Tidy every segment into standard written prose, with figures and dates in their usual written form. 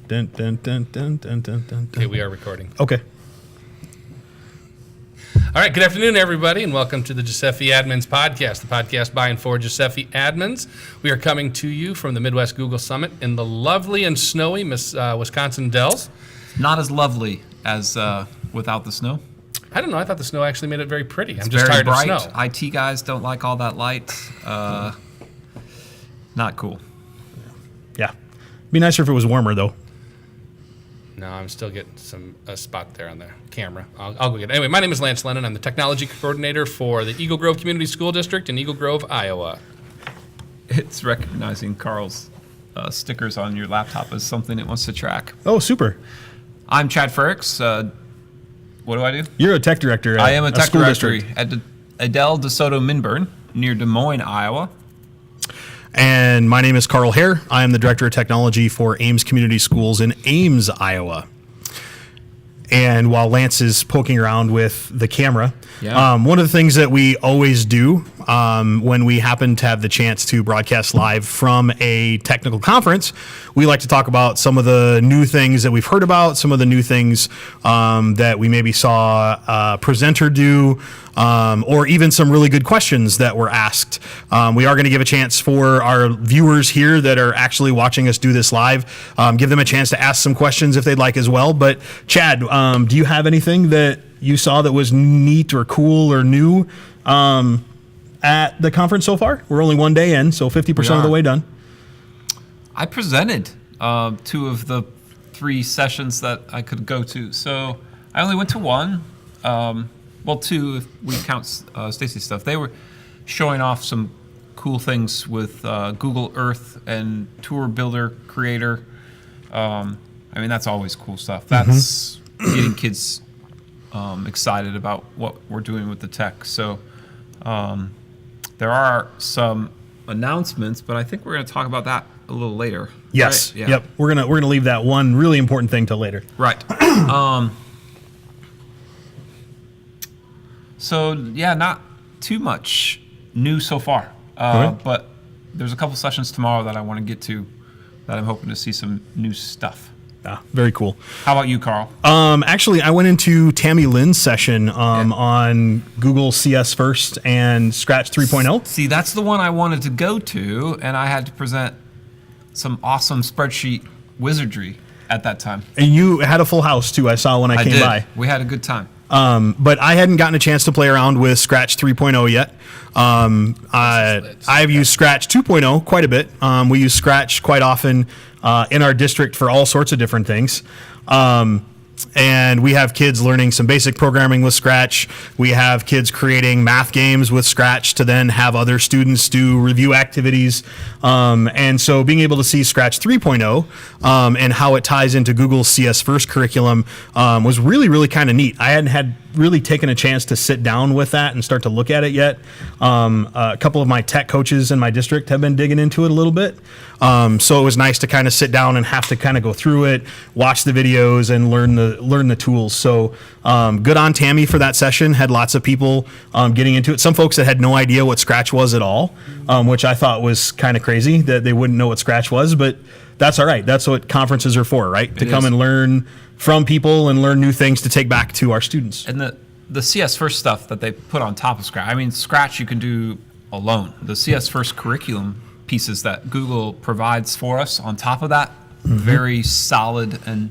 Dun, dun, dun, dun, dun, dun, dun. Okay, we are recording. Okay. All right, good afternoon, everybody, and welcome to the GSFE Admins Podcast, the podcast by and for GSFE admins. We are coming to you from the Midwest Google Summit in the lovely and snowy Wisconsin Dells. Not as lovely as without the snow. I don't know. I thought the snow actually made it very pretty. It's I'm just very tired bright. of snow. IT guys don't like all that light. Not cool. Yeah. Be nicer if it was warmer, though. No, I'm still getting a spot there on the camera. I'll go get it. Anyway, my name is Lance Lennon. I'm the technology coordinator for the Eagle Grove Community School District in Eagle Grove, Iowa. It's recognizing Carl's stickers on your laptop as something it wants to track. Oh, super. I'm Chad Frericks. What do I do? You're a tech director at I am a tech school director district. at Adele DeSoto Minburn near Des Moines, Iowa. And my name is Carl Hare. I am the director of technology for Ames Community Schools in Ames, Iowa. And while Lance is poking around with the camera, one of the things that we always do when we happen to have the chance to broadcast live from a technical conference, we like to talk about some of the new things that we've heard about, some of the new things that we maybe saw a presenter do, or even some really good questions that were asked. We are going to give a chance for our viewers here that are actually watching us do this live, give them a chance to ask some questions if they'd like as well. But Chad, do you have anything that you saw that was neat or cool or new at the conference so far? We're only one day in, so 50% of the way done. I presented 2 of the 3 sessions that I could go to. So I only went to one. Well, 2 if we count Stacy's stuff. They were showing off some cool things with Google Earth and Tour Builder Creator. I mean, that's always cool stuff. That's getting kids excited about what we're doing with the tech. So there are some announcements, but I think we're going to talk about that a little later. Yes. Right? Yeah. Yep. We're gonna leave that one really important thing till later. Right. So yeah, not too much new so far, but there's a couple sessions tomorrow that I want to get to that I'm hoping to see some new stuff. Very cool. How about you, Carl? Actually, I went into Tammy Lynn's session on Google CS First and Scratch 3.0. See, that's the one I wanted to go to, and I had to present some awesome spreadsheet wizardry at that time. And you had a full house, too, I saw when I came by. We had a good time. But I hadn't gotten a chance to play around with Scratch 3.0 yet. I've used Scratch 2.0 quite a bit. We use Scratch quite often in our district for all sorts of different things. And we have kids learning some basic programming with Scratch. We have kids creating math games with Scratch to then have other students do review activities. And so being able to see Scratch 3.0 and how it ties into Google's CS First curriculum was really, really kind of neat. I hadn't really taken a chance to sit down with that and start to look at it yet. A couple of my tech coaches in my district have been digging into it a little bit. So it was nice to kind of sit down and have to kind of go through it, watch the videos, and learn the tools. So good on Tammy for that session. Had lots of people getting into it. Some folks that had no idea what Scratch was at all, which I thought was kind of crazy that they wouldn't know what Scratch was. But that's all right. That's what conferences are for, right? To come and learn from people and learn new things to take back to our students. And the CS First stuff that they put on top of Scratch, I mean, Scratch you can do alone. The CS First curriculum pieces that Google provides for us on top of that, very solid and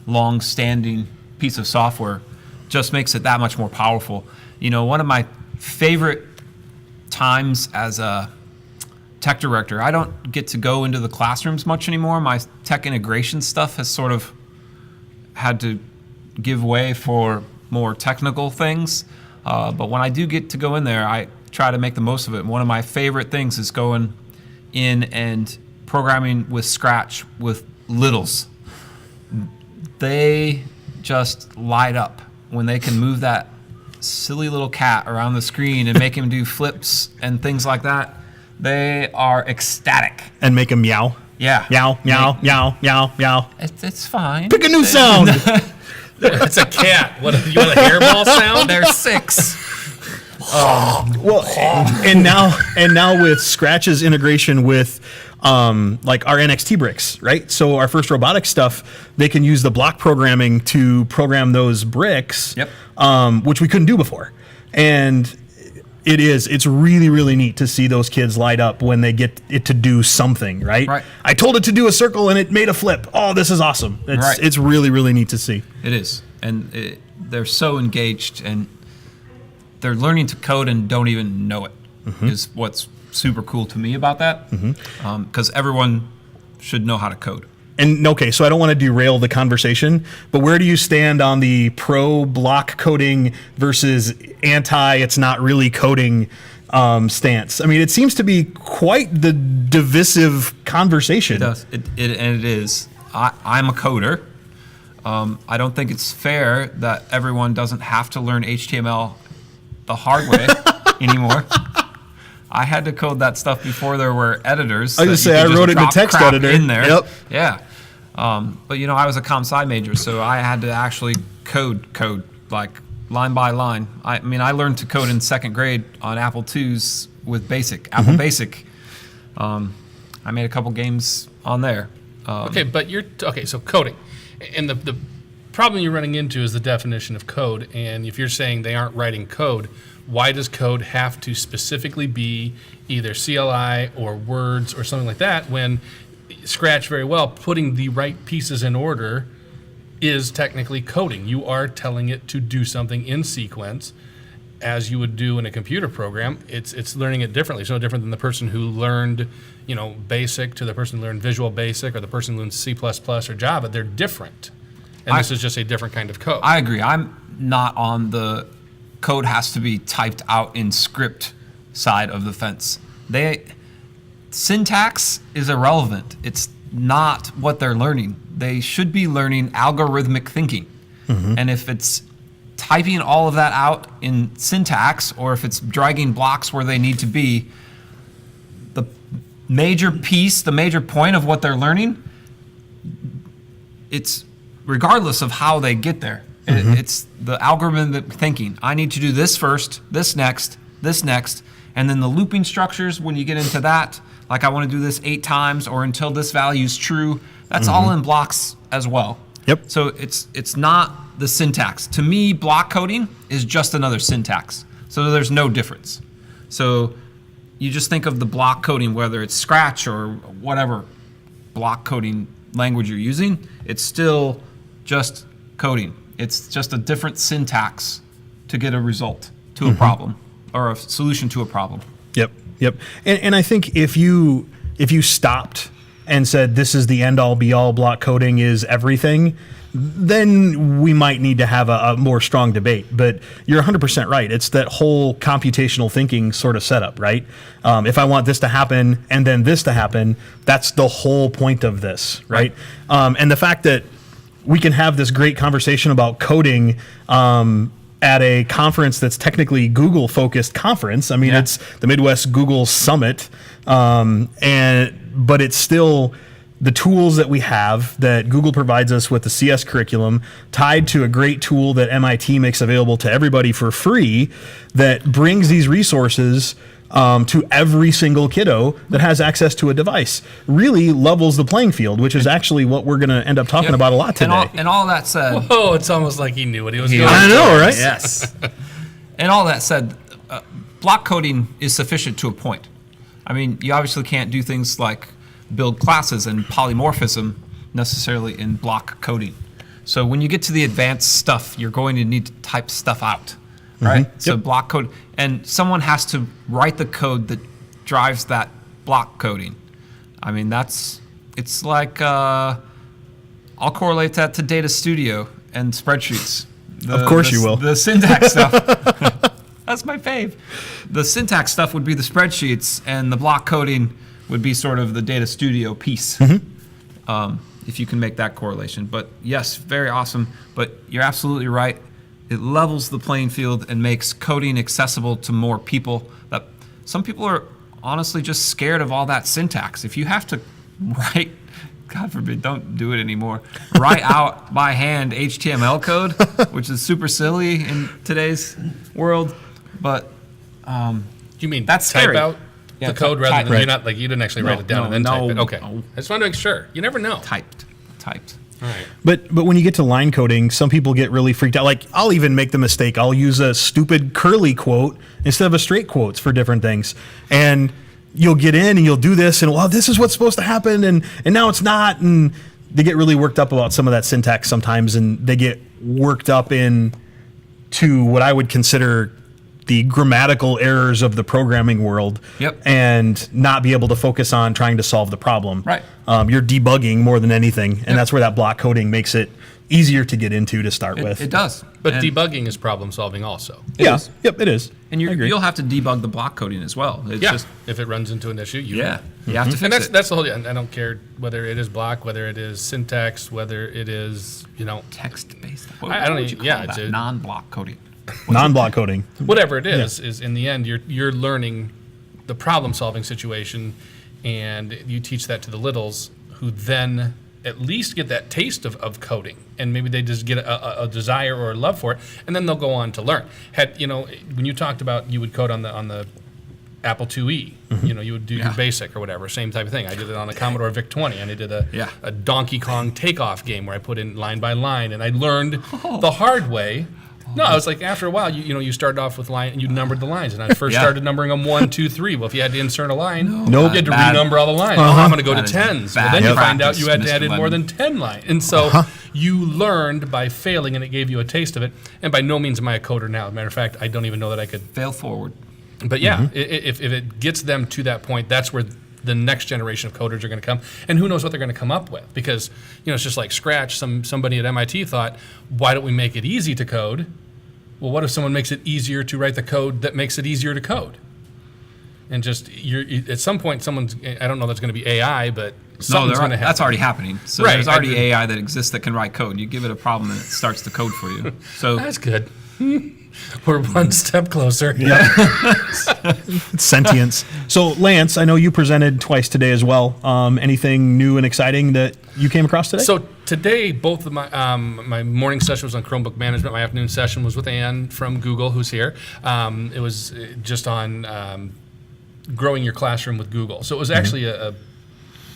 long-standing piece of software, just makes it that much more powerful. You know, one of my favorite times as a tech director, I don't get to go into the classrooms much anymore. My tech integration stuff has sort of had to give way for more technical things. But when I do get to go in there, I try to make the most of it. And one of my favorite things is going in and programming with Scratch with littles. They just light up when they can move that silly little cat around the screen and make him do flips and things like that. They are ecstatic. And make him meow. Yeah. Meow, meow, meow, meow, meow. It's fine. Pick a new sound. It's a cat. What, you want a hairball sound? They're 6. Well, and now with Scratch's integration with like our NXT bricks, right? So our first robotics stuff, they can use the block programming to program those bricks, which we couldn't do before. And it's really, really neat to see those kids light up when they get it to do something, right? I told it to do a circle and it made a flip. Oh, this is awesome. It's really, really neat to see. It is. And they're so engaged, and they're learning to code and don't even know it, is what's super cool to me about that. Because everyone should know how to code. And okay, so I don't want to derail the conversation, but where do you stand on the pro block coding versus anti it's not really coding stance? I mean, it seems to be quite the divisive conversation. It does. And it is. I'm a coder. I don't think it's fair that everyone doesn't have to learn HTML the hard way anymore. I had to code that stuff before there were editors. I was going to say, I wrote it in a text editor. In there. Yep. Yeah. But, I was a comp sci major, so I had to actually code like line by line. I learned to code in second grade on Apple IIs with BASIC, Apple BASIC. I made a couple games on there. So coding. And the problem you're running into is the definition of code. And if you're saying they aren't writing code, why does code have to specifically be either CLI or words or something like that when Scratch very well, putting the right pieces in order is technically coding. You are telling it to do something in sequence as you would do in a computer program. It's learning it differently. It's no different than the person who learned, BASIC to the person who learned Visual Basic or the person who learned C++ or Java. They're different. And this is just a different kind of code. I agree. I'm not on the code has to be typed out in script side of the fence. Syntax is irrelevant. It's not what they're learning. They should be learning algorithmic thinking. And if it's typing all of that out in syntax, or if it's dragging blocks where they need to be, the major point of what they're learning, it's regardless of how they get there. It's the algorithmic thinking. I need to do this first, this next, and then the looping structures, when you get into that, like I want to do this 8 times or until this value is true, that's all in blocks as well. Yep. So it's not the syntax. To me, block coding is just another syntax. So there's no difference. So you just think of the block coding, whether it's Scratch or whatever block coding language you're using, it's still just coding. It's just a different syntax to get a result to a problem or a solution to a problem. Yep. And I think if you stopped and said this is the end all be all, block coding is everything, then we might need to have a more strong debate. But you're 100% right. It's that whole computational thinking sort of setup, right? If I want this to happen and then this to happen, that's the whole point of this, right? And the fact that we can have this great conversation about coding at a conference that's technically Google-focused conference. I mean, it's the Midwest Google Summit, but it's still the tools that we have that Google provides us with the CS curriculum tied to a great tool that MIT makes available to everybody for free that brings these resources to every single kiddo that has access to a device. Really levels the playing field, which is actually what we're going to end up talking about a lot today. And all that said... Whoa, it's almost like he knew what he was doing. I know, right? Yes. And all that said, block coding is sufficient to a point. I mean, you obviously can't do things like build classes and polymorphism necessarily in block coding. So when you get to the advanced stuff, you're going to need to type stuff out, right? So block code, and someone has to write the code that drives that block coding. I mean, it's like, I'll correlate that to Data Studio and spreadsheets. Of course you will. The syntax stuff. That's my fave. The syntax stuff would be the spreadsheets, and the block coding would be sort of the Data Studio piece, if you can make that correlation. But yes, very awesome. But you're absolutely right. It levels the playing field and makes coding accessible to more people. That some people are honestly just scared of all that syntax. If you have to write, God forbid, don't do it anymore, write out by hand HTML code, which is super silly in today's world. But you mean that's type scary. out the code rather than Right. you're not like you didn't actually write it down and then type it. Okay. no. I just want to make sure. You never know. Typed. All right. But when you get to line coding, some people get really freaked out. Like I'll even make the mistake. I'll use a stupid curly quote instead of a straight quotes for different things. And you'll get in and you'll do this and, well, this is what's supposed to happen. And now it's not. And they get really worked up about some of that syntax sometimes. And they get worked up into what I would consider the grammatical errors of the programming world. Yep. And not be able to focus on trying to solve the problem. Right. You're debugging more than anything, and that's where that block coding makes it easier to get into to start with. It does. But And debugging is problem solving also. it Yeah. is. Yep, it is. And I agree. you'll have to debug the block coding as well. It's Yeah. just, If it runs into an issue, you you have to fix And it. that's the whole. I don't care whether it is block, whether it is syntax, whether it is Text-based. I don't would even- you yeah, call it's that? a- Non-block coding. Non-block coding. whatever it is in the end you're learning the problem solving situation, and you teach that to the littles who then at least get that taste of coding, and maybe they just get a desire or a love for it, and then they'll go on to learn. When you talked about you would code on the Apple IIe, you would do your basic or whatever, same type of thing. I did it on a Commodore VIC-20, and I did a Donkey Kong takeoff game where I put in line by line, and I learned the hard way. No, I was like, after a while, you started off with line and you numbered the lines, and I first started numbering them 1, 2, 3. Well, if you had to insert a line, Nope. you had to Bad. renumber all the lines. Oh, I'm going to go to That is tens. Well, bad then you find out practice, you had to Mr. add in more Lennon. than 10 lines, and so you learned by failing, and it gave you a taste of it. And by no means am I a coder now. As a matter of fact, I don't even know that I could. Fail forward. But yeah, if it gets them to that point, that's where the next generation of coders are going to come, and who knows what they're going to come up with, because it's just like Scratch. Somebody at MIT thought, why don't we make it easy to code? Well, what if someone makes it easier to write the code that makes it easier to code? And just at some point, I don't know that's going to be AI, but something's going to happen. That's already happening. So Right, there's I already agree. AI that exists that can write code. You give it a problem and it starts to code for you. So That's good. We're one step closer. Sentience. So, Lance, I know you presented twice today as well. Anything new and exciting that you came across today? So today, both of my morning session was on Chromebook management. My afternoon session was with Ann from Google, who's here. It was just on growing your classroom with Google. So it was actually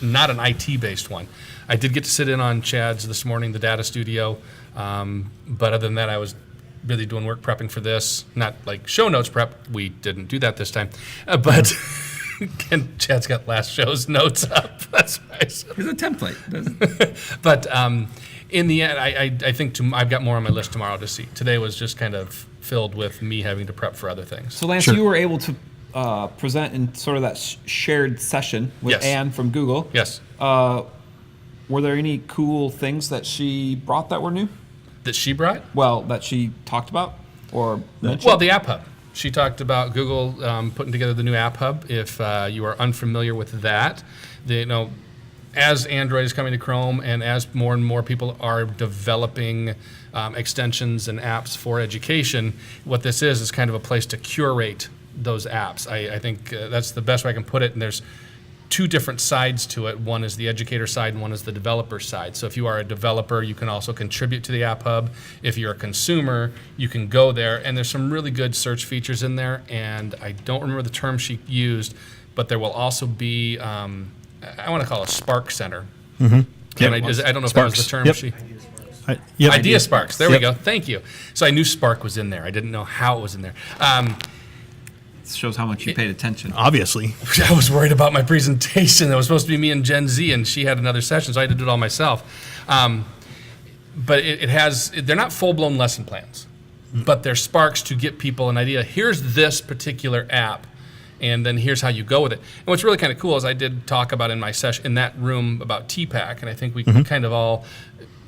not an IT-based one. I did get to sit in on Chad's this morning, the data studio. But other than that, I was really doing work prepping for this. Not like show notes prep. We didn't do that this time. But and Chad's got last show's notes up. That's why I said. it's a template. But in the end, I think I've got more on my list tomorrow to see. Today was just kind of filled with me having to prep for other things. So Lance, Sure. you were able to present in sort of that shared session with Yes. Ann from Google. Yes, Were there any cool things that she brought that were new? that she brought. Well, that she talked about or mentioned? Well, the App Hub. She talked about Google putting together the new App Hub. If you are unfamiliar with that, as Android is coming to Chrome and as more and more people are developing extensions and apps for education, what this is kind of a place to curate those apps. I think that's the best way I can put it. And there's two different sides to it. One is the educator side and one is the developer side. So if you are a developer, you can also contribute to the App Hub. If you're a consumer, you can go there. And there's some really good search features in there. And I don't remember the term she used, but there will also be, I want to call it a Spark Center. Mm-hmm. Yep. I don't know if that was the Sparks. term Yep. she... Yep. Idea Sparks. There we Yep. go. Thank you. So I knew Spark was in there. I didn't know how it was in there. It shows how much you paid attention. Obviously. I was worried about my presentation. That was supposed to be me and Gen Z, and she had another session, so I had to do it all myself. But they're not full-blown lesson plans, but they're sparks to get people an idea. Here's this particular app, and then here's how you go with it. And what's really kind of cool is I did talk about in my session, in that room, about Tpac, and I think we kind of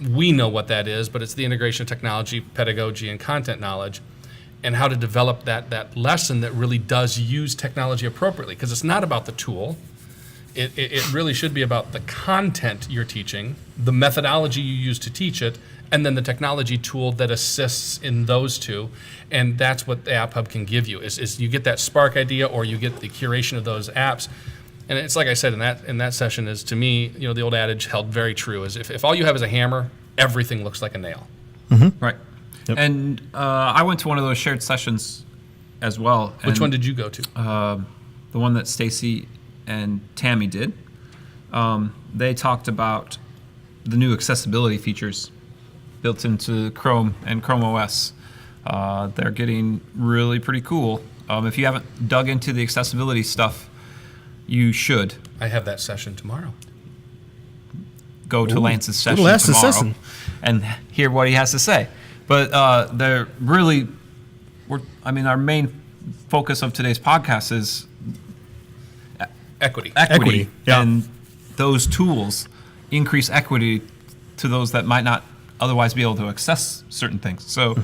we know what that is, but it's the integration of technology, pedagogy, and content knowledge, and how to develop that lesson that really does use technology appropriately, because it's not about the tool. It really should be about the content you're teaching, the methodology you use to teach it, and then the technology tool that assists in those two. And that's what the App Hub can give you, is you get that Spark idea or you get the curation of those apps. And it's like I said in that session, is to me, the old adage held very true, is if all you have is a hammer, everything looks like a nail. Right. Yep. And I went to one of those shared sessions as well. Which and one did you go to? The the one that Stacy and Tammy did, they talked about the new accessibility features built into Chrome and Chrome OS. They're getting really pretty cool. If you haven't dug into the accessibility stuff, you should. I have that session tomorrow. Go to Lance's session Lance's tomorrow session. and hear what he has to say. But they're really, our main focus of today's podcast is Equity. Equity, yeah. And those tools increase equity to those that might not otherwise be able to access certain things. So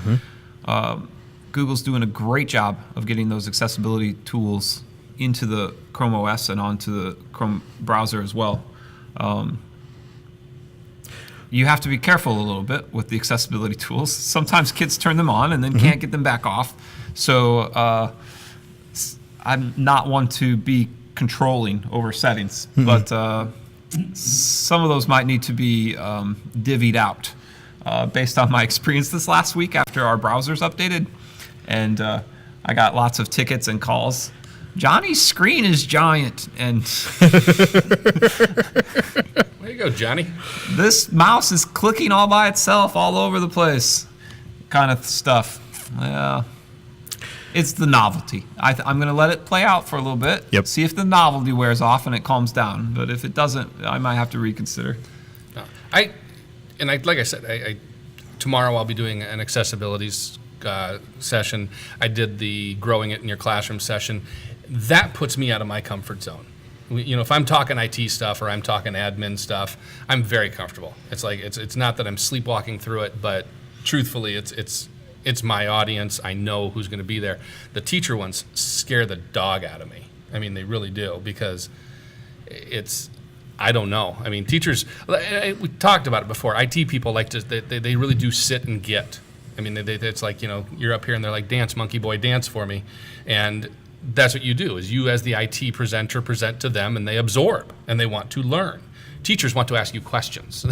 Google's doing a great job of getting those accessibility tools into the Chrome OS and onto the Chrome browser as well. You have to be careful a little bit with the accessibility tools. Sometimes kids turn them on and then can't get them back off. So I'm not one to be controlling over settings, but some of those might need to be divvied out based on my experience this last week after our browsers updated. And I got lots of tickets and calls. Johnny's screen is giant, and There you go, Johnny. this mouse is clicking all by itself all over the place, kind of stuff. It's the novelty. I'm going to let it play out for a little bit. Yep. See if the novelty wears off and it calms down. But if it doesn't, I might have to reconsider. No. Like I said, tomorrow I'll be doing an accessibilities session. I did the growing it in your classroom session. That puts me out of my comfort zone. If I'm talking IT stuff or I'm talking admin stuff, I'm very comfortable. It's like it's not that I'm sleepwalking through it, but truthfully, it's my audience. I know who's going to be there. The teacher ones scare the dog out of me. I mean, they really do, because I don't know. I mean, teachers, we talked about it before. IT people like to, they really do sit and get. I mean, it's like, you're up here and they're like, dance, monkey boy, dance for me. And that's what you do, is you as the IT presenter present to them and they absorb and they want to learn. Teachers want to ask you questions.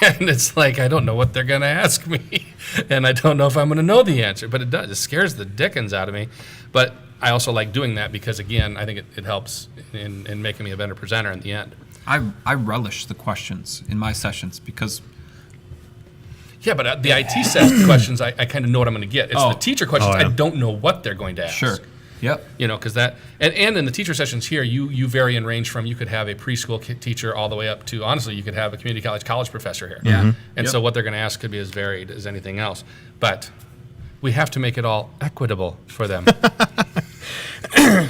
And it's like, I don't know what they're going to ask me. And I don't know if I'm going to know the answer. But it does. It scares the dickens out of me. But I also like doing that because, again, I think it helps in making me a better presenter in the end. I relish the questions in my sessions because... Yeah, but the IT questions, I kind of know what I'm going to get. It's the teacher questions, I don't know what they're going to ask. Sure. Yep. Because that, and in the teacher sessions here, you vary in range from, you could have a preschool teacher all the way up to, honestly, you could have a community college professor here. Yeah. And so what they're going to ask could be as varied as anything else. But we have to make it all equitable for them.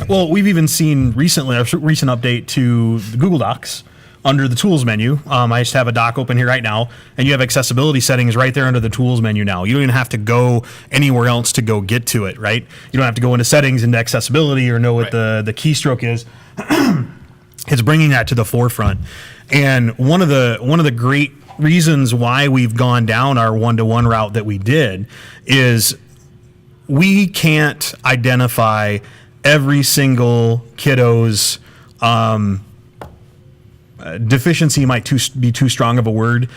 Well, we've even seen recently a recent update to the Google Docs under the tools menu. I just have a doc open here right now, and you have accessibility settings right there under the tools menu now. You don't even have to go anywhere else to go get to it, right? You don't have to go into settings into accessibility or know what the keystroke is. It's bringing that to the forefront. And one of the great reasons why we've gone down our one-to-one route that we did is we can't identify every single kiddo's deficiency might be too strong of a word.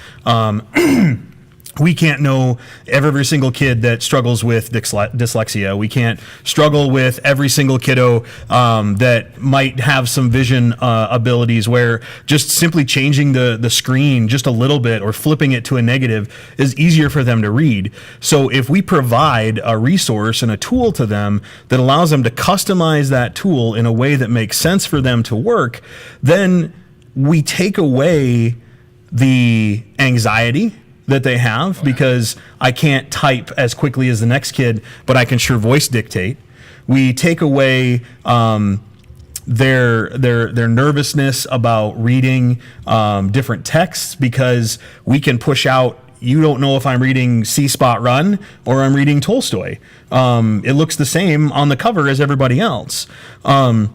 We can't know every single kid that struggles with dyslexia. We can't struggle with every single kiddo that might have some vision abilities where just simply changing the screen just a little bit or flipping it to a negative is easier for them to read. So if we provide a resource and a tool to them that allows them to customize that tool in a way that makes sense for them to work, then we take away the anxiety that they have because I can't type as quickly as the next kid, but I can sure voice dictate. We take away their nervousness about reading different texts because we can push out, you don't know if I'm reading C Spot Run or I'm reading Tolstoy. It looks the same on the cover as everybody else. And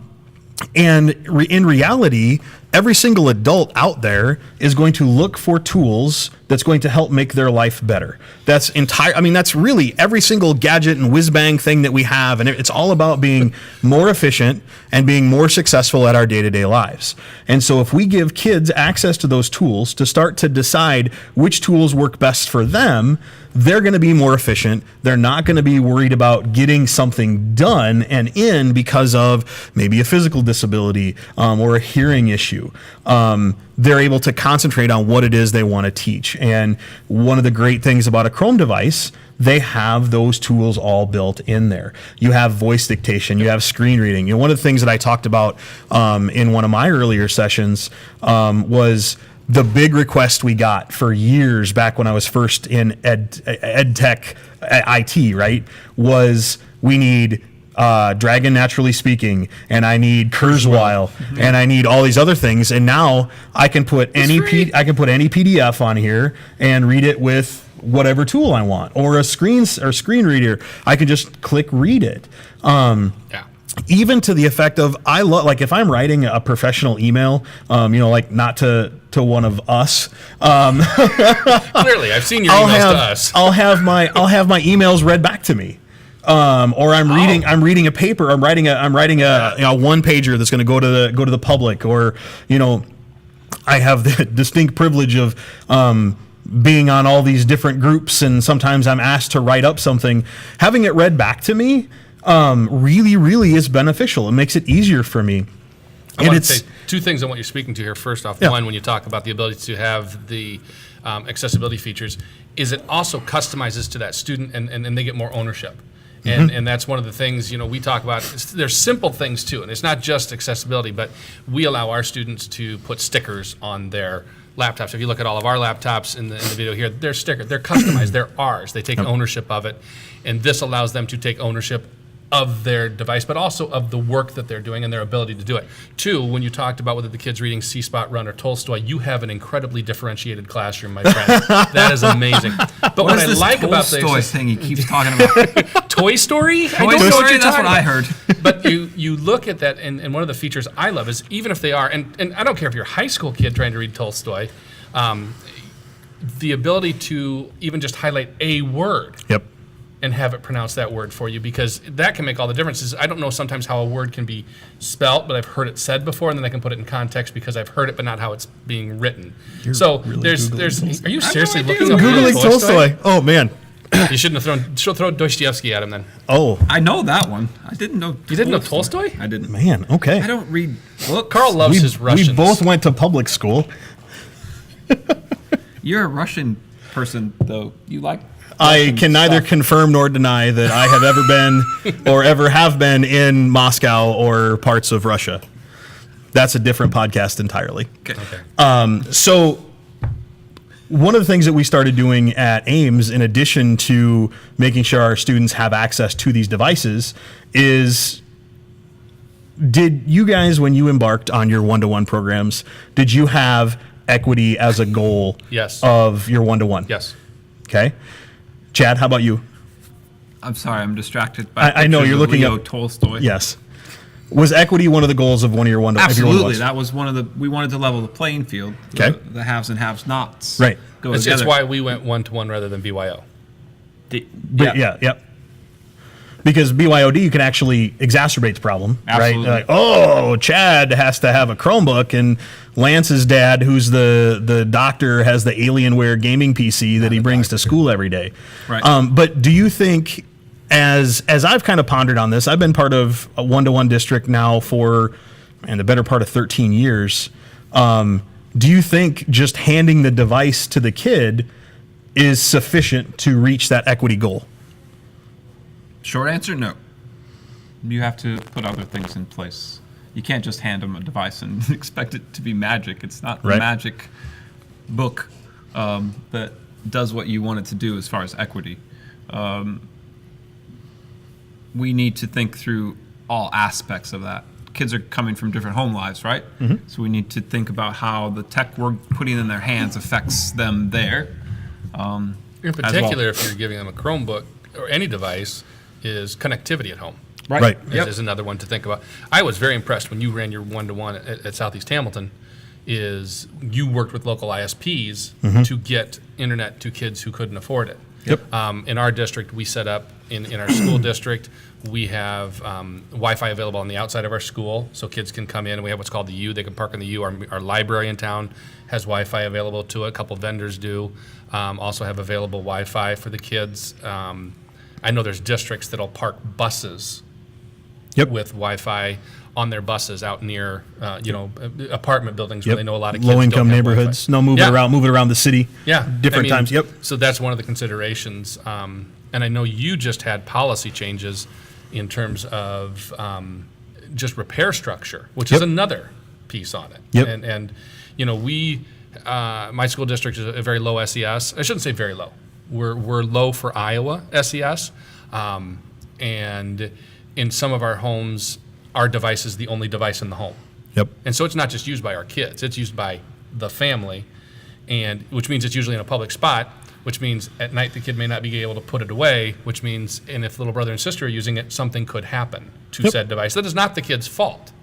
in reality, every single adult out there is going to look for tools that's going to help make their life better. That's that's really every single gadget and whiz bang thing that we have. And it's all about being more efficient and being more successful at our day-to-day lives. And so if we give kids access to those tools to start to decide which tools work best for them, they're going to be more efficient. They're not going to be worried about getting something done and in because of maybe a physical disability or a hearing issue. They're able to concentrate on what it is they want to teach. And one of the great things about a Chrome device, they have those tools all built in there. You have voice dictation, you have screen reading. One of the things that I talked about in one of my earlier sessions was the big request we got for years back when I was first in ed tech, IT, right, was we need Dragon Naturally Speaking, and I need Kurzweil, and I need all these other things. And now I can put any PDF on here and read it with whatever tool I want, or a screen reader. I can just click read it. Even to the effect of like if I'm writing a professional email, like not to one of us. Clearly, I've seen your emails to us. I'll have my emails read back to me. Or I'm reading a paper. I'm writing a one pager that's going to go to the public. Or I have the distinct privilege of being on all these different groups, and sometimes I'm asked to write up something. Having it read back to me really is beneficial. It makes it easier for me. I want to say two things on what you're speaking to here. First off, yeah. One, when you talk about the ability to have the accessibility features, is it also customizes to that student, and they get more ownership. And that's one of the things, we talk about. There's simple things too, and it's not just accessibility, but we allow our students to put stickers on their laptops. If you look at all of our laptops in the video here, they're stickered, they're customized, they're ours. They take ownership of it, and this allows them to take ownership of their device, but also of the work that they're doing and their ability to do it. Two, when you talked about whether the kid's reading See Spot Run or Tolstoy, you have an incredibly differentiated classroom, my friend. That is amazing. But what I like about this Tolstoy thing he keeps talking about. Toy Story? Toy Story, that's what I heard. But you look at that, and one of the features I love is even if they are, and I don't care if you're a high school kid trying to read Tolstoy, the ability to even just highlight a word. Yep. And have it pronounce that word for you, because that can make all the differences. I don't know sometimes how a word can be spelt, but I've heard it said before, and then I can put it in context because I've heard it, but not how it's being written. So really there's. Are you seriously looking I'm up Googling Tolstoy? Oh man. You shouldn't have throw Dostoevsky at him then. Oh, I know that one. I didn't know. You didn't know Tolstoy? I didn't. Man, okay. I don't read books. Carl loves his Russians. We both went to public school. You're a Russian person, though. You like. I can neither confirm nor deny that I have ever been or ever have been in Moscow or parts of Russia. That's a different podcast entirely. Okay. So one of the things that we started doing at Ames, in addition to making sure our students have access to these devices, is did you guys, when you embarked on your one-to-one programs, did you have equity as a goal Yes. of your one-to-one? Yes. Okay. Chad, how about you? I'm sorry, I'm distracted by. I know pictures you're of looking Leo at Tolstoy. Yes. Was equity one of the goals of one of your one-to-one? Absolutely, that was one of the. We wanted to level the playing field. Okay. The haves and have-nots. Right. Go It's together. why we went one-to-one rather than BYO. Yep. Because BYOD, you can actually exacerbate the problem, Absolutely. right? Like, Chad has to have a Chromebook, and Lance's dad, who's the doctor, has the Alienware gaming PC that he brings to school every day. Right. But do you think, as I've kind of pondered on this, I've been part of a one-to-one district now for the better part of 13 years. Do you think just handing the device to the kid is sufficient to reach that equity goal? Short answer, no. You have to put other things in place. You can't just hand them a device and expect it to be magic. It's not Right. a magic book that does what you want it to do as far as equity. We need to think through all aspects of that. Kids are coming from different home lives, right? Mm-hmm. So we need to think about how the tech we're putting in their hands affects them there. In particular, if you're giving them a Chromebook or any device, is connectivity at home. Right. Is another one to think about. I was very impressed when you ran your one-to-one at Southeast Hamilton. is you worked with local ISPs to get internet to kids who couldn't afford it. Yep. In our district, we set up, in our school district, we have Wi-Fi available on the outside of our school, so kids can come in, and we have what's called the U. They can park in the U. Our library in town has Wi-Fi available to it. A couple vendors do. Also have available Wi-Fi for the kids. I know there's districts that'll park buses with Wi-Fi on their buses out near, apartment buildings where they know a lot of kids low-income don't have neighborhoods. Wi-Fi. No, move it around the city. Yeah, different times. Yep. So that's one of the considerations. And I know you just had policy changes in terms of just repair structure, which is another piece on it. Yep. And we, my school district is a very low SES. I shouldn't say very low. We're low for Iowa SES, and in some of our homes, our device is the only device in the home. Yep. And so it's not just used by our kids; it's used by the family, and which means it's usually in a public spot. Which means at night the kid may not be able to put it away. Which means, and if little brother and sister are using it, something could happen to said device. That is not the kid's fault.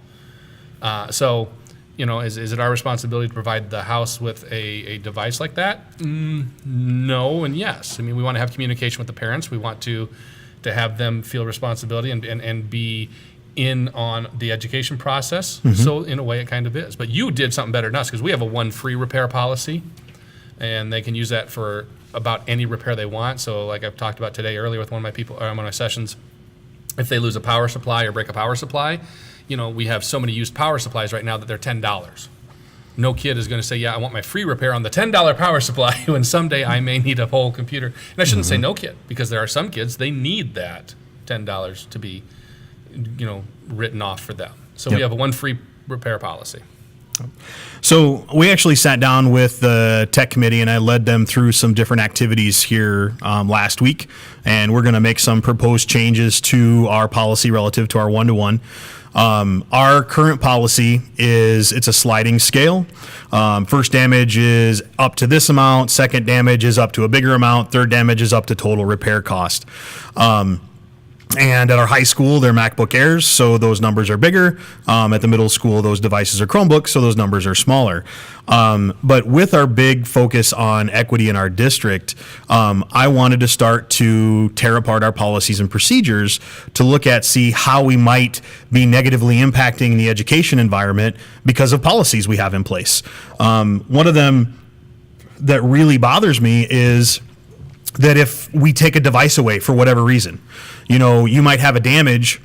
So, is it our responsibility to provide the house with a device like that? No and yes. I mean, we want to have communication with the parents. We want to have them feel responsibility and be in on the education process. So in a way it kind of is. But you did something better than us because we have a one free repair policy, and they can use that for about any repair they want. So like I've talked about today earlier with one of my sessions, if they lose a power supply or break a power supply, we have so many used power supplies right now that they're $10. No kid is going to say, yeah, I want my free repair on the $10 power supply when someday I may need a whole computer. And I shouldn't say no kid, because there are some kids, they need that $10 to be, written off for them. So we have a one free repair policy. So we actually sat down with the tech committee, and I led them through some different activities here last week, and we're going to make some proposed changes to our policy relative to our one-to-one. Our current policy it's a sliding scale. First damage is up to this amount, second damage is up to a bigger amount, third damage is up to total repair cost. And at our high school, they're MacBook Airs, so those numbers are bigger. At the middle school, those devices are Chromebooks, so those numbers are smaller. But with our big focus on equity in our district, I wanted to start to tear apart our policies and procedures to see how we might be negatively impacting the education environment because of policies we have in place. One of them that really bothers me is that if we take a device away for whatever reason, you might have a damage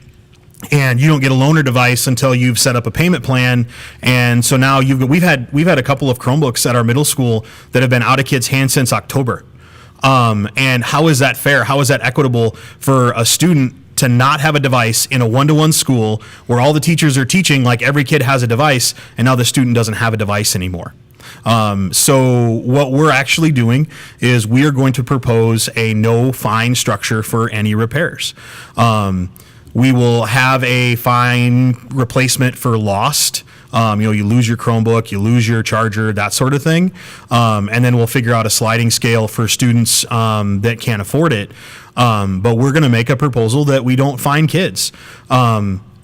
and you don't get a loaner device until you've set up a payment plan. And so now we've had a couple of Chromebooks at our middle school that have been out of kids' hands since October. And how is that fair? How is that equitable for a student to not have a device in a one-to-one school where all the teachers are teaching like every kid has a device, and now the student doesn't have a device anymore? So what we're actually doing is we are going to propose a no fine structure for any repairs. We will have a fine replacement for lost. You lose your Chromebook, you lose your charger, that sort of thing. And then we'll figure out a sliding scale for students that can't afford it. But we're going to make a proposal that we don't fine kids.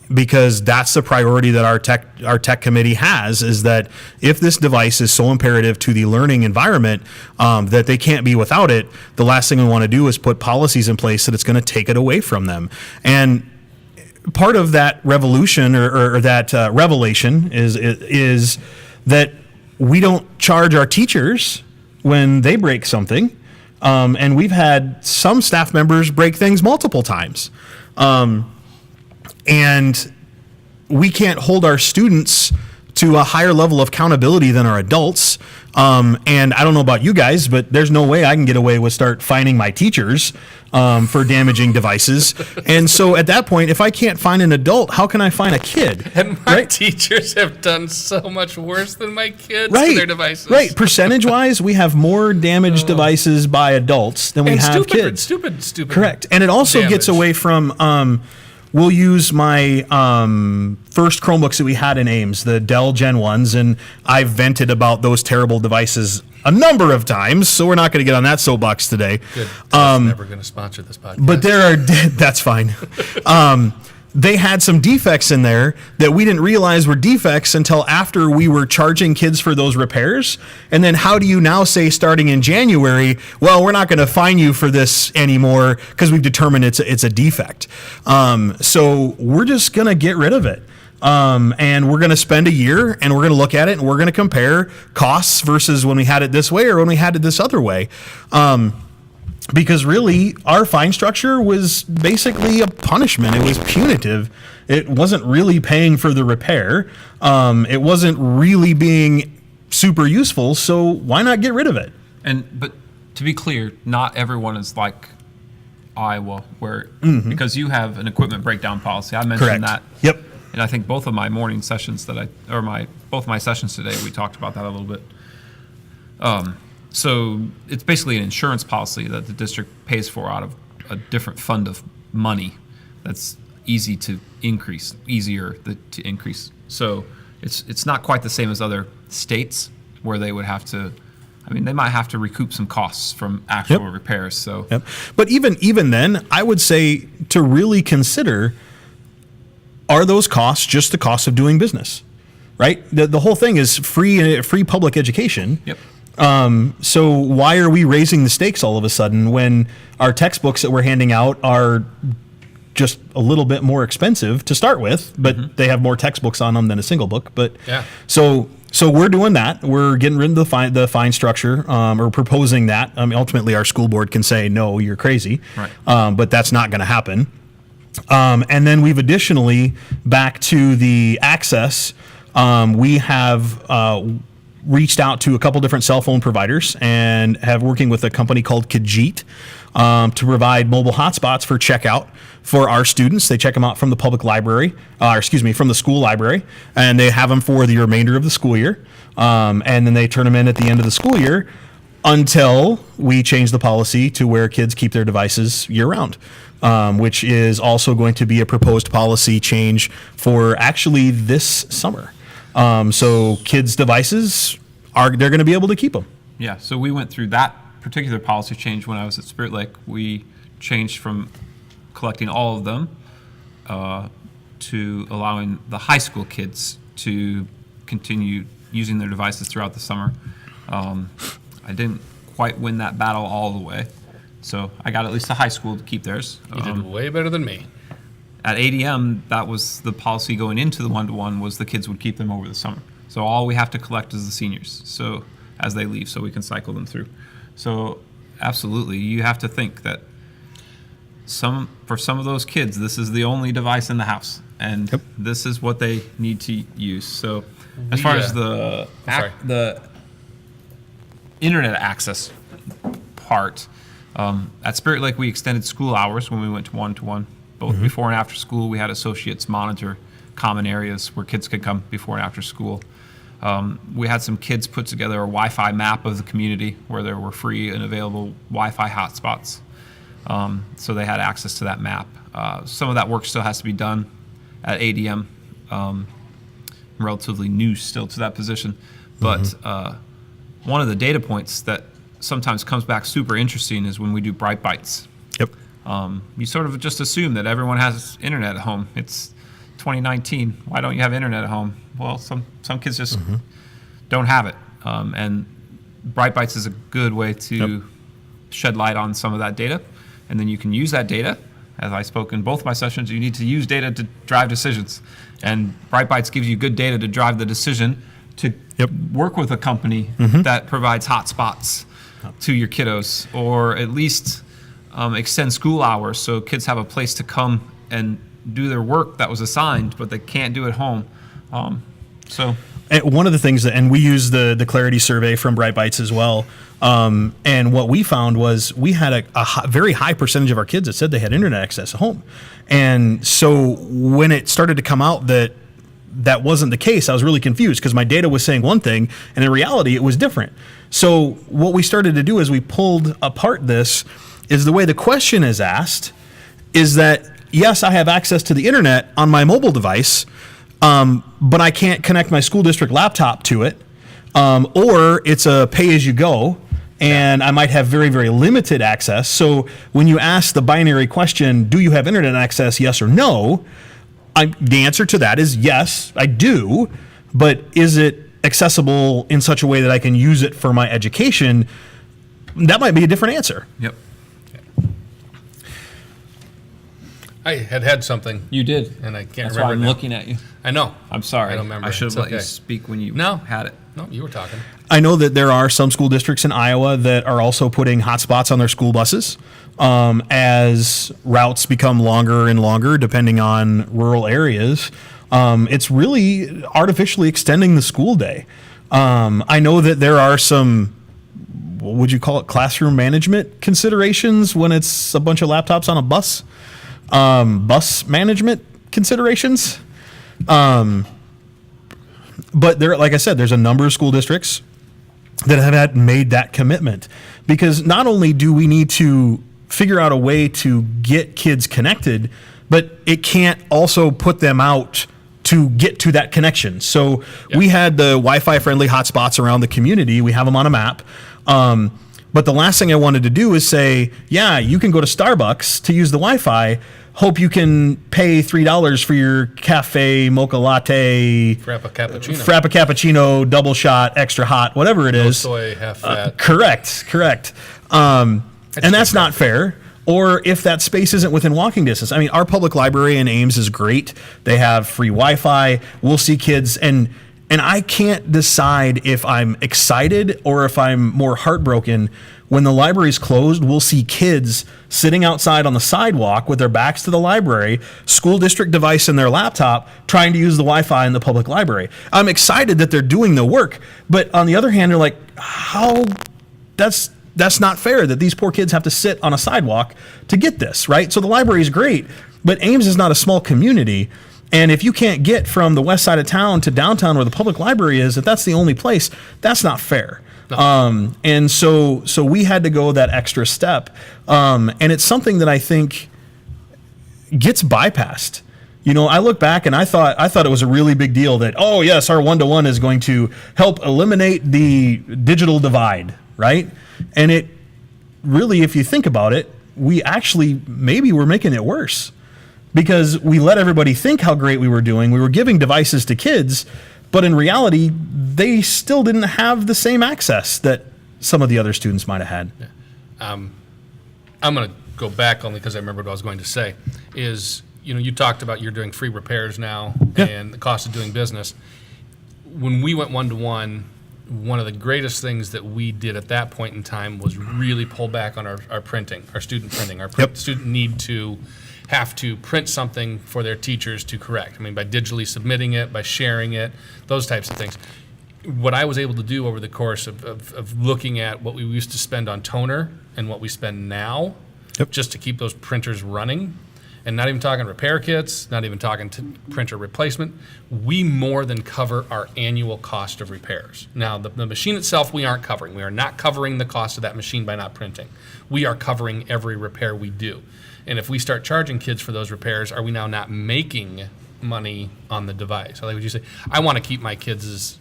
Because that's the priority that our tech committee has, is that if this device is so imperative to the learning environment that they can't be without it, the last thing we want to do is put policies in place that it's going to take it away from them. And part of that revolution or that revelation is that we don't charge our teachers when they break something. And we've had some staff members break things multiple times. And we can't hold our students to a higher level of accountability than our adults. And I don't know about you guys, but there's no way I can get away with start fining my teachers for damaging devices. And so at that point, if I can't find an adult, how can I find a kid? And my teachers have done so much worse than my kids to their devices. Right. Percentage-wise, we have more damaged devices by adults than we have kids. Stupid. Correct. And it also gets away from... we'll use my first Chromebooks that we had in Ames, the Dell Gen 1s, and I've vented about those terrible devices a number of times, so we're not going to get on that soapbox today. Good. Never going to sponsor this podcast. But that's fine. they had some defects in there that we didn't realize were defects until after we were charging kids for those repairs. And then how do you now say, starting in January, well, we're not going to fine you for this anymore because we've determined it's a defect. So we're just going to get rid of it. And we're going to spend a year and we're going to look at it and we're going to compare costs versus when we had it this way or when we had it this other way. Because really, our fine structure was basically a punishment. It was punitive. It wasn't really paying for the repair. It wasn't really being super useful. So why not get rid of it? But to be clear, not everyone is like Iowa, where because you have an equipment breakdown policy. I mentioned that. Yep. And I think both of my morning sessions both of my sessions today, we talked about that a little bit. So it's basically an insurance policy that the district pays for out of a different fund of money that's easier to increase. So it's not quite the same as other states where they would have to, they might have to recoup some costs from actual repairs. So, But even then, I would say to really consider, are those costs just the cost of doing business, right? The whole thing is free public education. Yep. So why are we raising the stakes all of a sudden when our textbooks that we're handing out are just a little bit more expensive to start with, but they have more textbooks on them than a single book. But so we're doing that. We're getting rid of the fine structure, or proposing that. Ultimately, our school board can say, no, you're crazy. Right. But that's not going to happen. And then we've additionally, back to the access, we have reached out to a couple different cell phone providers and have working with a company called Kajit to provide mobile hotspots for checkout for our students. They check them out from the public library, from the school library, and they have them for the remainder of the school year. And then they turn them in at the end of the school year until we change the policy to where kids keep their devices year round. Which is also going to be a proposed policy change for actually this summer. So kids' devices they're going to be able to keep them. Yeah, so we went through that particular policy change when I was at Spirit Lake. We changed from collecting all of them to allowing the high school kids to continue using their devices throughout the summer. I didn't quite win that battle all the way. So I got at least the high school to keep theirs. You did way better than me. At ADM, that was the policy going into the one-to-one, was the kids would keep them over the summer. So all we have to collect is the seniors, so as they leave, so we can cycle them through. So absolutely, you have to think that for some of those kids, this is the only device in the house, and this is what they need to use. So as far as the internet access part, at Spirit Lake, we extended school hours when we went to one-to-one. Both before and after school, we had associates monitor common areas where kids could come before and after school. We had some kids put together a Wi-Fi map of the community where there were free and available Wi-Fi hotspots. So they had access to that map. Some of that work still has to be done at ADM. I'm relatively new still to that position. But one of the data points that sometimes comes back super interesting is when we do Bright Bites. Yep. You sort of just assume that everyone has internet at home. It's 2019. Why don't you have internet at home? Well, some kids just don't have it. And Bright Bites is a good way to shed light on some of that data. And then you can use that data. As I spoke in both my sessions, you need to use data to drive decisions. And Bright Bites gives you good data to drive the decision to work with a company that provides hotspots to your kiddos, or at least extend school hours so kids have a place to come and do their work that was assigned, but they can't do at home. And one of the things and we use the Clarity survey from Bright Bites as well. And what we found was we had a very high percentage of our kids that said they had internet access at home. And so when it started to come out that wasn't the case, I was really confused because my data was saying one thing and in reality it was different. So what we started to do is we pulled apart this is the way the question is asked is that, yes, I have access to the internet on my mobile device, but I can't connect my school district laptop to it, or it's a pay-as-you-go, and I might have very, very limited access. So when you ask the binary question, do you have internet access, yes or no, The answer to that is yes, I do. But is it accessible in such a way that I can use it for my education? That might be a different answer. Yep. I had something, You did. and I can't That's why remember I'm it now. looking at you. I know. I'm sorry. I don't remember. I should have It's let you okay. speak when you No. had it. No, you were talking. I know that there are some school districts in Iowa that are also putting hotspots on their school buses as routes become longer and longer, depending on rural areas. It's really artificially extending the school day. I know that there are some, what would you call it, classroom management considerations when it's a bunch of laptops on a bus. Bus management considerations. But there, like I said, there's a number of school districts that have made that commitment, because not only do we need to figure out a way to get kids connected, but it can't also put them out to get to that connection. So we had the Wi-Fi friendly hotspots around the community. We have them on a map. But the last thing I wanted to do is say, yeah, you can go to Starbucks to use the Wi-Fi. Hope you can pay $3 for your cafe, mocha latte, Frappa cappuccino. Frappa cappuccino, double shot, extra hot, whatever it No is. soy, half fat. Correct. And that's not fair. Or if that space isn't within walking distance. I mean, our public library in Ames is great. They have free Wi-Fi. We'll see kids, and I can't decide if I'm excited or if I'm more heartbroken. When the library's closed, we'll see kids sitting outside on the sidewalk with their backs to the library, school district device in their laptop, trying to use the Wi-Fi in the public library. I'm excited that they're doing the work, but on the other hand, they're like, how? That's not fair that these poor kids have to sit on a sidewalk to get this, right? So the library is great, but Ames is not a small community. And if you can't get from the west side of town to downtown where the public library is, if that's the only place, that's not fair. No. And so we had to go that extra step. And it's something that I think gets bypassed. You know, I look back and I thought it was a really big deal that, oh yes, our one-to-one is going to help eliminate the digital divide, right? And it really, if you think about it, we actually, maybe we're making it worse, because we let everybody think how great we were doing. We were giving devices to kids, but in reality, they still didn't have the same access that some of the other students might have had. I'm going to go back only because I remembered what I was going to say. Is, you know, you talked about you're doing free repairs now and the cost of doing business. When we went one-to-one, one of the greatest things that we did at that point in time was really pull back on our printing, our student printing. Our student need to have to print something for their teachers to correct. I mean, by digitally submitting it, by sharing it, those types of things. What I was able to do over the course of looking at what we used to spend on toner and what we spend now, just to keep those printers running, and not even talking repair kits, not even talking to printer replacement, we more than cover our annual cost of repairs. Now, the machine itself we aren't covering. We are not covering the cost of that machine by not printing. We are covering every repair we do. And if we start charging kids for those repairs, are we now not making money on the device? Like what you say, I want to keep my kids'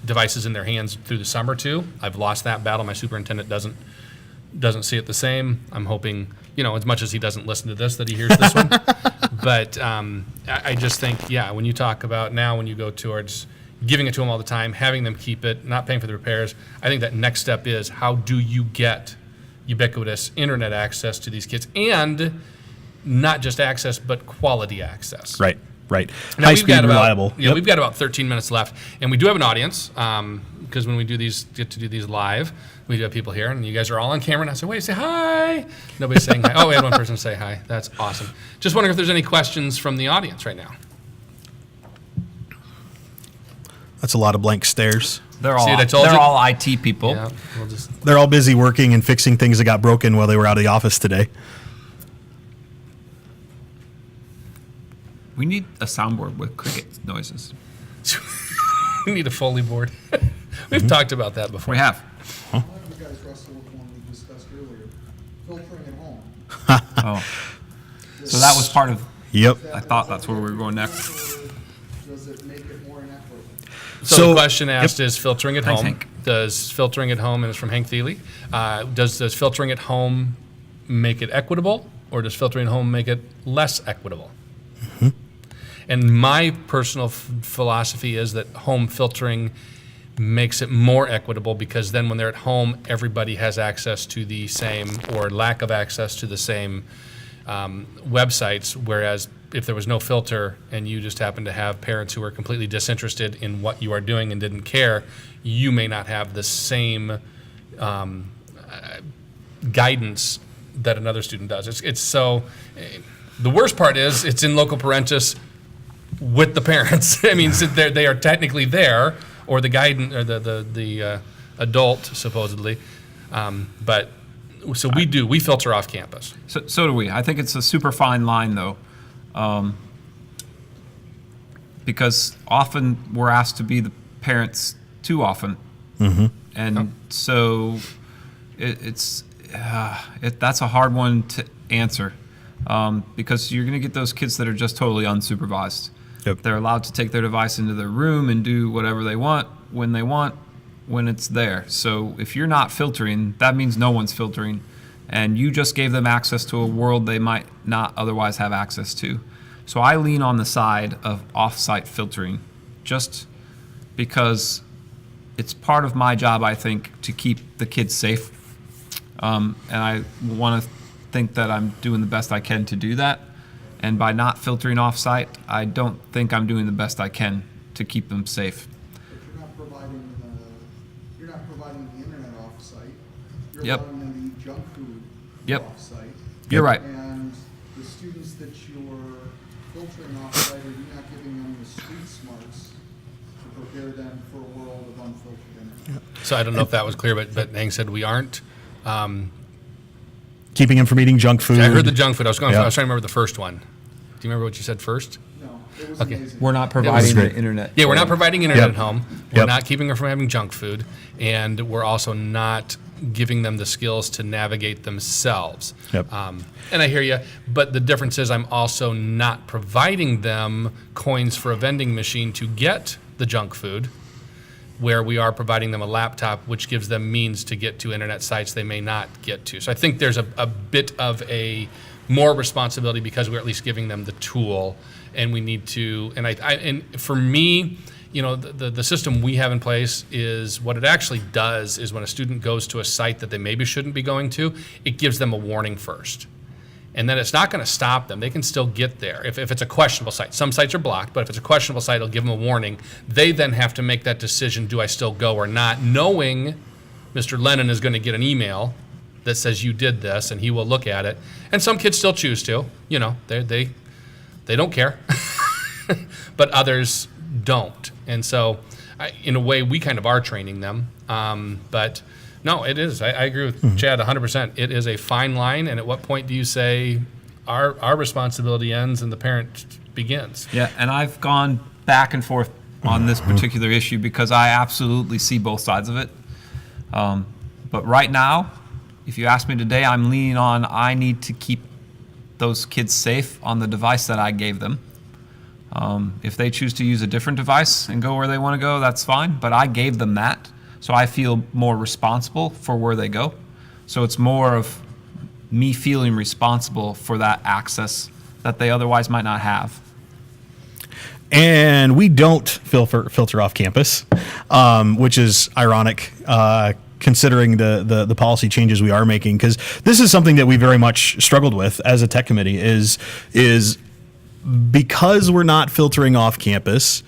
devices in their hands through the summer too. I've lost that battle. My superintendent doesn't see it the same. I'm hoping, you know, as much as he doesn't listen to this, that he hears this one. But I just think, yeah, when you talk about now, when you go towards giving it to them all the time, having them keep it, not paying for the repairs, I think that next step is, how do you get ubiquitous internet access to these kids, and not just access, but quality access. Right. Now, High speed, reliable. Yeah, we've got about 13 minutes left, and we do have an audience, because when we get to do these live, we do have people here, and you guys are all on camera, and I say, wait, say hi. Nobody's saying hi. Oh, we had one person say hi. That's awesome. Just wondering if there's any questions from the audience right now. That's a lot of blank stares. They're all See what I told you? all IT people. Yeah, They're all busy working and fixing things that got broken while they were out of the office today. We need a soundboard with cricket noises. we need a Foley board. We've talked about that before. We have. Why don't you guys wrestle with one we discussed earlier, filtering at home? Oh. So that was part of, Yep. I thought that's where we were going next. Does it make it more inequitable? So the question asked is filtering at Thanks, home. Hank. Does filtering at home, and it's from Hank Thiele, does filtering at home make it equitable, or does filtering at home make it less equitable? And my personal philosophy is that home filtering makes it more equitable, because then when they're at home, everybody has access to the same, or lack of access to the same websites, whereas if there was no filter and you just happen to have parents who are completely disinterested in what you are doing and didn't care, you may not have the same guidance that another student does. It's so, the worst part is it's in local parentis with the parents. I mean, so they are technically there, or the guidance, or the adult supposedly, but so we filter off campus. So do we. I think it's a super fine line, though, because often we're asked to be the parents too often, and so that's a hard one to answer, because you're going to get those kids that are just totally unsupervised. Yep. They're allowed to take their device into their room and do whatever they want, when it's there. So if you're not filtering, that means no one's filtering, and you just gave them access to a world they might not otherwise have access to. So I lean on the side of off-site filtering, just because it's part of my job, I think, to keep the kids safe. And I want to think that I'm doing the best I can to do that. And by not filtering off-site, I don't think I'm doing the best I can to keep them safe. But you're not providing the internet off-site. You're Yep. allowing them to eat junk food Yep. off-site. You're right. And the students that you're filtering off-site, are you not giving them the street smarts to prepare them for a world of unfiltered internet? So I don't know if that was clear, but Hank said we aren't. Keeping him from eating junk food. I heard the junk food. I was trying Yeah. to remember the first one. Do you remember what you said first? No, it was Okay. amazing. We're not providing great. the internet. Yeah, we're not providing internet Yep. at home. We're Yep. not keeping her from having junk food, and we're also not giving them the skills to navigate themselves. Yep. And I hear you, but the difference is I'm also not providing them coins for a vending machine to get the junk food, where we are providing them a laptop, which gives them means to get to internet sites they may not get to. So I think there's a bit of a more responsibility, because we're at least giving them the tool, and we need to, and for me, you know, the system we have in place is, what it actually does is, when a student goes to a site that they maybe shouldn't be going to, it gives them a warning first. And then it's not going to stop them. They can still get there if it's a questionable site. Some sites are blocked, but if it's a questionable site, it'll give them a warning. They then have to make that decision, do I still go or not, knowing Mr. Lennon is going to get an email that says you did this, and he will look at it. And some kids still choose to. You know, they don't care. But others don't. And so, in a way, we kind of are training them. But no, it is. I agree with Chad 100%. It is a fine line. And at what point do you say our responsibility ends and the parent begins? Yeah, and I've gone back and forth on this particular issue, because I absolutely see both sides of it. But right now, if you ask me today, I'm leaning on, I need to keep those kids safe on the device that I gave them. If they choose to use a different device and go where they want to go, that's fine. But I gave them that, so I feel more responsible for where they go. So it's more of me feeling responsible for that access that they otherwise might not have. And we don't filter off campus, which is ironic, considering the policy changes we are making, because this is something that we very much struggled with as a tech committee, is because we're not filtering off campus,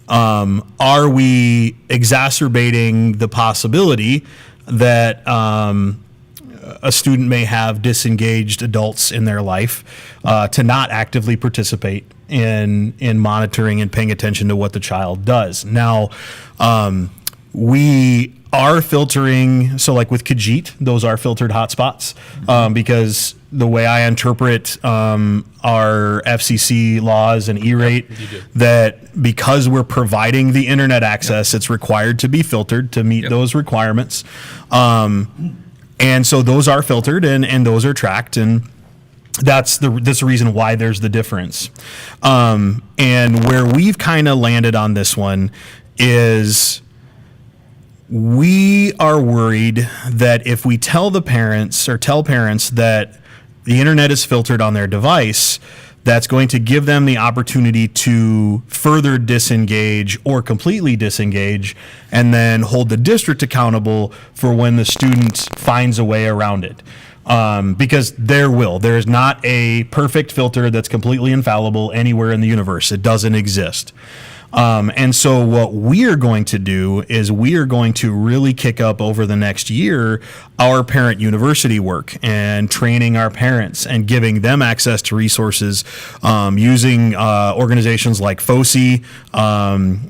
are we exacerbating the possibility that a student may have disengaged adults in their life to not actively participate in monitoring and paying attention to what the child does? Now, we are filtering, so like with Khajiit, those are filtered hotspots, because the way I interpret our FCC laws and E-rate, that because we're providing the internet access, it's required to be filtered to meet those requirements. And so those are filtered and those are tracked, and that's the reason why there's the difference. And where we've kind of landed on this one is, we are worried that if we tell parents that the internet is filtered on their device, that's going to give them the opportunity to further disengage or completely disengage, and then hold the district accountable for when the student finds a way around it. Because there is not a perfect filter that's completely infallible anywhere in the universe. It doesn't exist. And so what we are going to do is we are going to really kick up over the next year our parent university work and training our parents and giving them access to resources, using organizations like FOSI,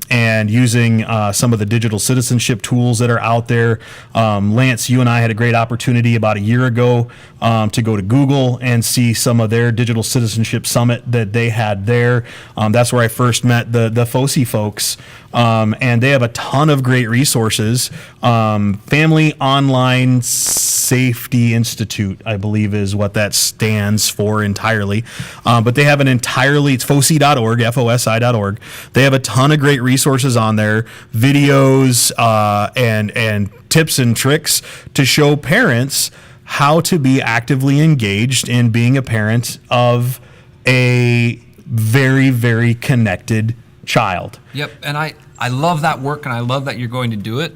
and using some of the digital citizenship tools that are out there. Lance, you and I had a great opportunity about a year ago to go to Google and see some of their digital citizenship summit that they had there. That's where I first met the FOSI folks, and they have a ton of great resources. Family Online Safety Institute, I believe, is what that stands for entirely. But they have it's fosi.org, fosi.org. They have a ton of great resources on there, videos and tips and tricks to show parents how to be actively engaged in being a parent of a very, very connected child. Yep, and I love that work, and I love that you're going to do it,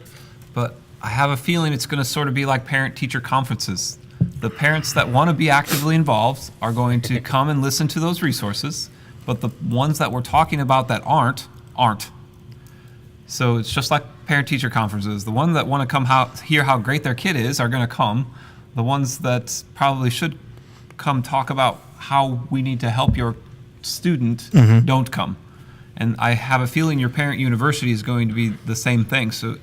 but I have a feeling it's going to sort of be like parent-teacher conferences. The parents that want to be actively involved are going to come and listen to those resources, but the ones that we're talking about that aren't. So it's just like parent-teacher conferences. The ones that want to come hear how great their kid is are going to come. The ones that probably should come talk about how we need to help your student don't come. And I have a feeling your parent university is going to be the same thing. So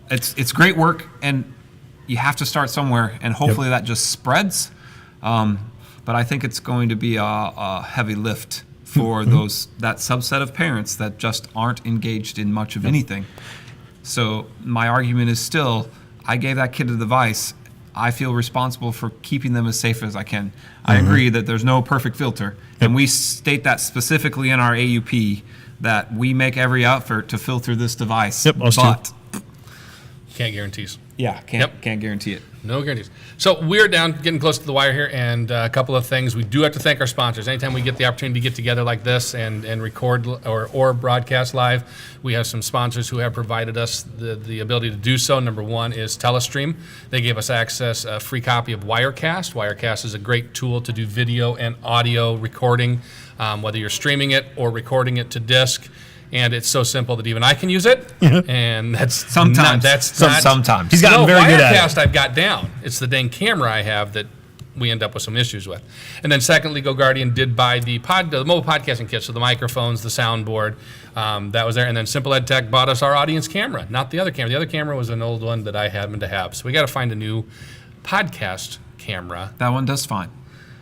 it's great work, and you have to start somewhere, and hopefully that just spreads. But I think it's going to be a heavy lift for that subset of parents that just aren't engaged in much of anything. So my argument is still, I gave that kid a device. I feel responsible for keeping them as safe as I can. I agree that there's no perfect filter, and we state that specifically in our AUP, that we make every effort to filter this device. But Can't guarantees. Can't guarantee it. No guarantees. So we're getting close to the wire here, and a couple of things. We do have to thank our sponsors. Anytime we get the opportunity to get together like this and record or broadcast live, we have some sponsors who have provided us the ability to do so. Number one is Telestream. They gave us access, a free copy of Wirecast. Wirecast is a great tool to do video and audio recording, whether you're streaming it or recording it to disk. And it's so simple that even I can use it. And that's sometimes. Sometimes. He's gotten very good at it. Wirecast I've got down. It's the dang camera I have that we end up with some issues with. And then secondly, GoGuardian did buy the mobile podcasting kit, so the microphones, the soundboard, that was there. And then Simple Ed Tech bought us our audience camera, not the other camera. The other camera was an old one that I happened to have. So we got to find a new podcast camera. That one does fine.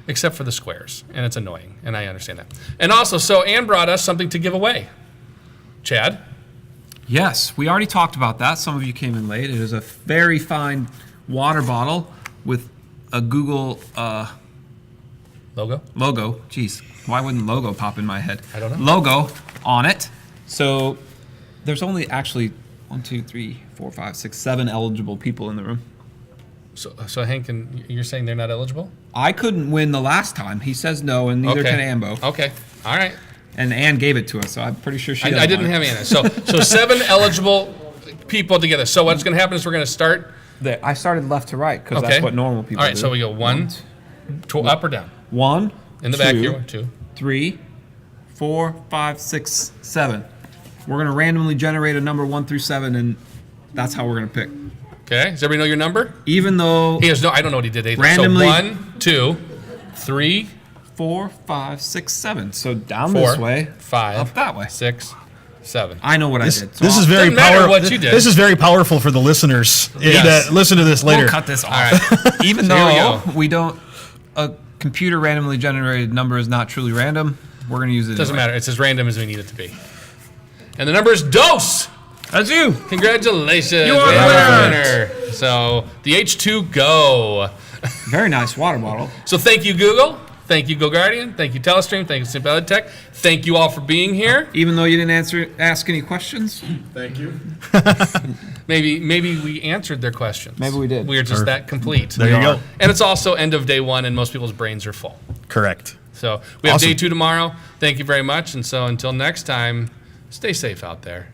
Except for the squares, and it's annoying, and I understand that. And also, so Ann brought us something to give away. Chad? Yes, we already talked about that. Some of you came in late. It is a very fine water bottle with a Google Logo. Jeez, why wouldn't logo pop in my head? I don't know. Logo on it. So there's only actually 1, 2, 3, 4, 5, 6, 7 eligible people in the room. So Hank, you're saying they're not eligible? I couldn't win the last time. He says no, and neither can Ambo. Okay, all right. And Ann gave it to us, so I'm pretty sure she. I didn't have Anna. So 7 eligible people together. So what's going to happen is we're going to start. I started left to right because that's what normal people do. All right, so we go 1, 2, up or down? 1. In the back here, 1, 2. 3, 4, 5, 6, 7. We're going to randomly generate a number 1 through 7, and that's how we're going to pick. Okay. Does everybody know your number? Even though he has no, I don't know what he did either. Randomly. So 1, 2, 3, 4, 5, 6, 7. So down 4, this way, 5, up that way. 6, 7. I know what I did. So This is very Doesn't matter powerful. what you did. This is very powerful for the listeners Yes. that listen to this later. We'll cut this off. All right. Even So here we though go. we don't, a computer randomly generated number is not truly random. We're going to use it. Doesn't anyway. matter. It's as random as we need it to be. And the number is Dose. That's you. Congratulations. You are We the have a winner. winner. So the H2Go. Very nice water bottle. So thank you, Google. Thank you, GoGuardian. Thank you, Telestream. Thank you, Simple Ed Tech. Thank you all for being here. Even though you didn't ask any questions. Thank you. Maybe we answered their questions. Maybe we did. We're just that complete. There you go. And it's also end of day 1, and most people's brains are full. Correct. So we have Awesome. day 2 tomorrow. Thank you very much. And so until next time, stay safe out there.